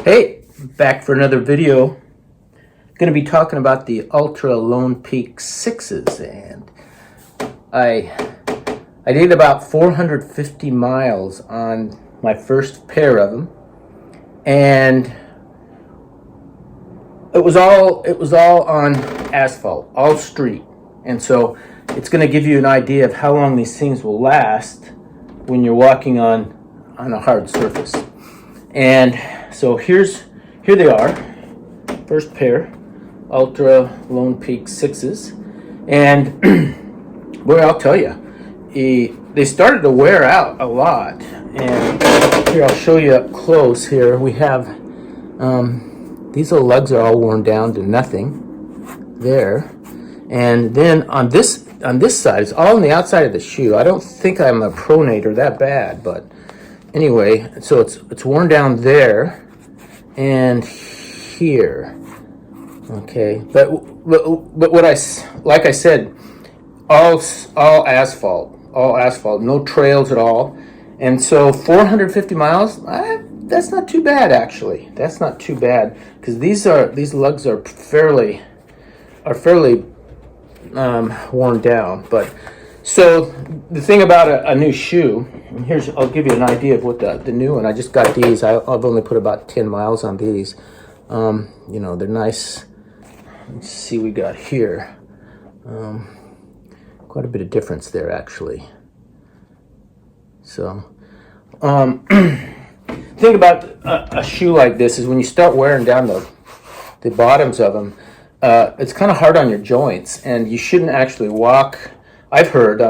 Hey, back for another video. Going to be talking about the Altra Lone Peak 6s, and I did about 450 miles on my first pair of them, and it was all on asphalt, all street. And so it's going to give you an idea of how long these things will last when you're walking on a hard surface. And so here they are, first pair, Altra Lone Peak 6s. And boy, I'll tell you, they started to wear out a lot. And here, I'll show you up close here. We have, these little lugs are all worn down to nothing there. And then on this side, it's all on the outside of the shoe. I don't think I'm a pronator that bad, but anyway, so it's worn down there and here. Okay, but what like I said, all asphalt, no trails at all. And so 450 miles, that's not too bad actually. That's not too bad, because these lugs are fairly worn down. But so the thing about a new shoe, and I'll give you an idea of what the new one. I just got these. I've only put about 10 miles on these. You know, they're nice. Let's see, we got here. Quite a bit of difference there actually. So thing about a shoe like this is when you start wearing down the bottoms of them, it's kind of hard on your joints, and you shouldn't actually walk. I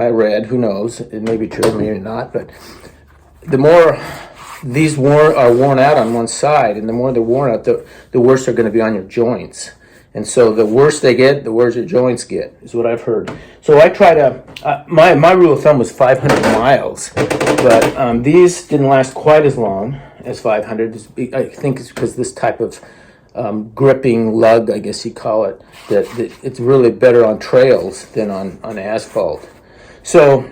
read, who knows, it may be true, maybe not, but the more these are worn out on one side, and the more they're worn out, the worse they're going to be on your joints. And so the worse they get, the worse your joints get, is what I've heard. So I try to, my rule of thumb was 500 miles, but these didn't last quite as long as 500. I think it's because this type of gripping lug, I guess you call it, that it's really better on trails than on asphalt. So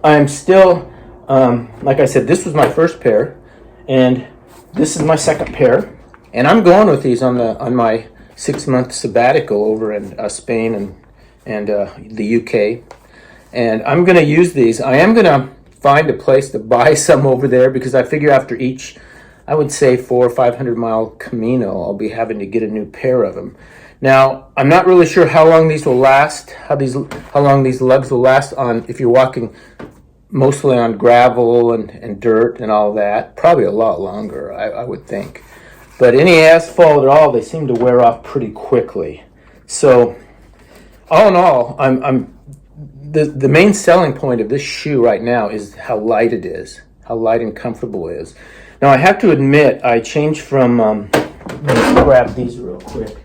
I'm still, like I said, this was my first pair, and this is my second pair, and I'm going with these on my 6-month sabbatical over in Spain and the UK, and I'm going to use these. I am going to find a place to buy some over there, because I figure after each, I would say 400 or 500 mile Camino, I'll be having to get a new pair of them. Now, I'm not really sure how long these will last, how long these lugs will last on if you're walking mostly on gravel and dirt and all that. Probably a lot longer, I would think. But any asphalt at all, they seem to wear off pretty quickly. So, all in all, the main selling point of this shoe right now is how light it is, how light and comfortable it is. Now, I have to admit, I changed from, let me grab these real quick.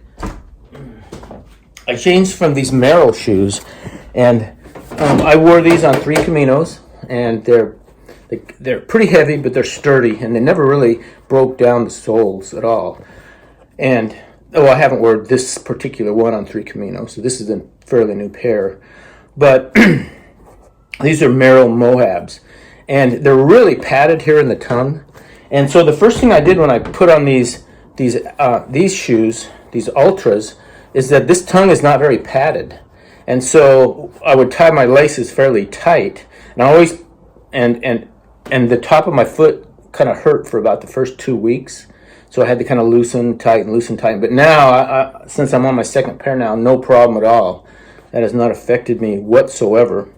I changed from these Merrell shoes, and I wore these on 3 Caminos, and they're pretty heavy, but they're sturdy, and they never really broke down the soles at all. And, I haven't worn this particular one on 3 Caminos, so this is a fairly new pair. But these are Merrell Moabs, and they're really padded here in the tongue. And so the first thing I did when I put on these shoes, these Ultras, is that this tongue is not very padded. And so I would tie my laces fairly tight, and I always and the top of my foot kind of hurt for about the first 2 weeks. So I had to kind of loosen, tighten. But now, since I'm on my second pair now, no problem at all. That has not affected me whatsoever.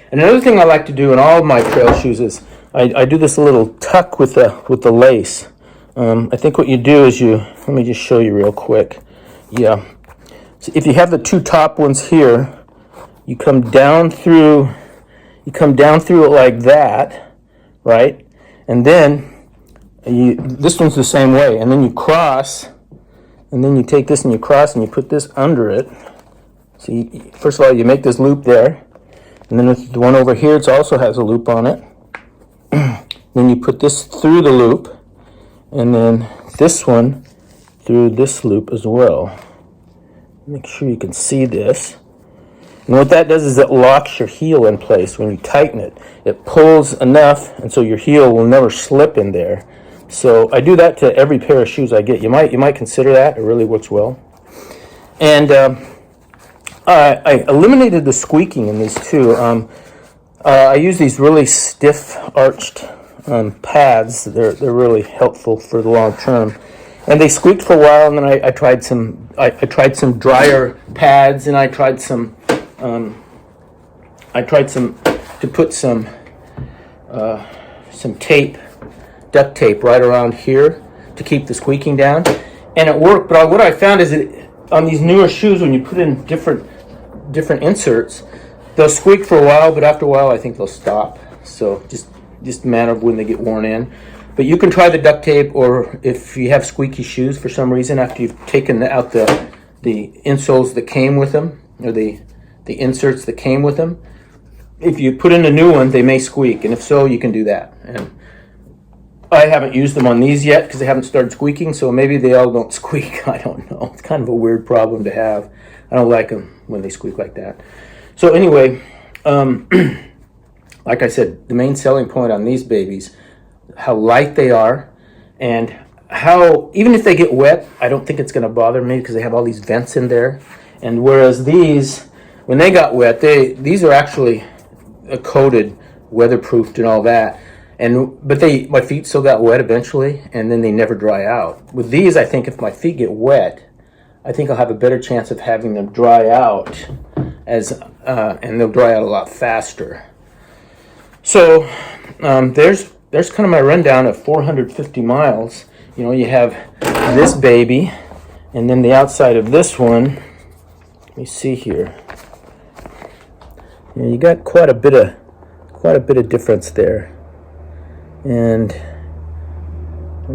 And another thing I like to do in all of my trail shoes is I do this little tuck with the lace. I think what you do is let me just show you real quick. Yeah. So if you have the 2 top ones here, you come down through it like that, right? And then this one's the same way. And then you cross, and then you take this and you cross and you put this under it. So first of all, you make this loop there. And then with the one over here, it also has a loop on it. Then you put this through the loop, and then this one through this loop as well. Make sure you can see this. And what that does is it locks your heel in place when you tighten it. It pulls enough, and so your heel will never slip in there. So I do that to every pair of shoes I get. You might consider that. It really works well. And I eliminated the squeaking in these too. I use these really stiff arched pads. They're really helpful for the long term. And they squeaked for a while, and then I tried some drier pads, and I tried some to put some tape, duct tape right around here to keep the squeaking down, and it worked. But what I found is that on these newer shoes, when you put in different inserts, they'll squeak for a while, but after a while I think they'll stop. So just a matter of when they get worn in. But you can try the duct tape, or if you have squeaky shoes for some reason, after you've taken out the insoles that came with them, or the inserts that came with them, if you put in a new one, they may squeak, and if so, you can do that. And I haven't used them on these yet because they haven't started squeaking, so maybe they all don't squeak. I don't know. It's kind of a weird problem to have. I don't like them when they squeak like that. So anyway, like I said, the main selling point on these babies, how light they are, and how even if they get wet, I don't think it's going to bother me because they have all these vents in there. And whereas these, when they got wet, these are actually coated, weatherproofed, and all that. But my feet still got wet eventually, and then they never dry out. With these, I think if my feet get wet, I think I'll have a better chance of having them dry out, and they'll dry out a lot faster. So there's kind of my rundown of 450 miles. You know, you have this baby, and then the outside of this one. Let me see here. You got quite a bit of difference there, and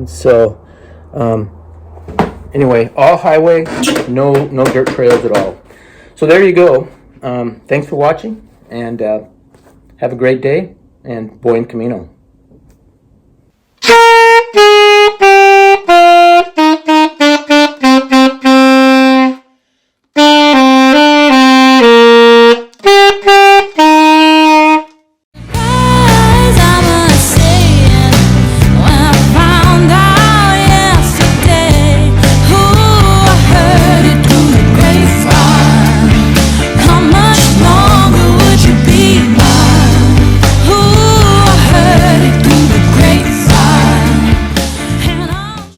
so anyway, all highway, no dirt trails at all. So there you go. Thanks for watching, and have a great day, and buen camino.